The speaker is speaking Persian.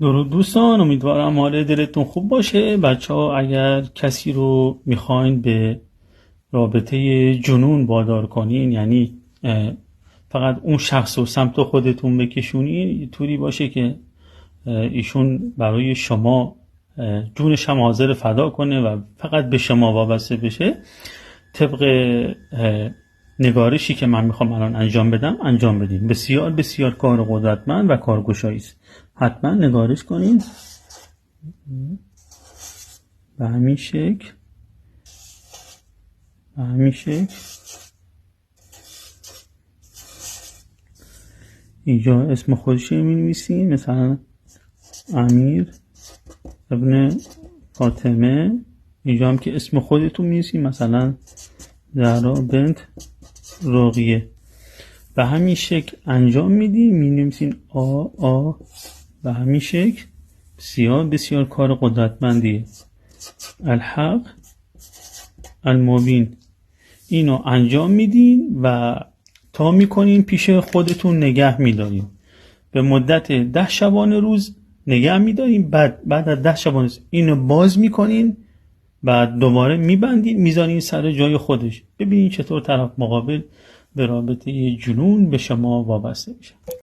درود دوستان، امیدوارم حال دلتون خوب باشه. بچه ها اگر کسی رو میخواین به رابطه جنون وادار کنین، یعنی فقط اون شخص رو سمت خودتون بکشونین، یه طوری باشه که ایشون برای شما جونش هم حاضر فدا کنه و فقط به شما وابسته بشه، طبق نگارشی که من میخوام الان انجام بدم انجام بدین. بسیار بسیار کار قدرتمند و کارگشایی است. حتما نگارش کنین به همین شکل. اینجا اسم خودش رو می‌نویسین، مثلا امیر ابن فاطمه. اینجا هم که اسم خودتون می‌نویسین، مثلا زهرا بنت رقیه. به همین شکل انجام میدین، می‌نویسین آ. به همین شکل. بسیار بسیار کار قدرتمندیه. الحق المبین. اینو انجام میدین و تا میکنین پیش خودتون نگه میدارین. به مدت 10 شبانه روز نگه میدارین. بعد از 10 شبانه روز اینو باز میکنین، بعد دوباره میبندین، میذارین سر جای خودش. ببینین چطور طرف مقابل به رابطه جنون به شما وابسته میشه.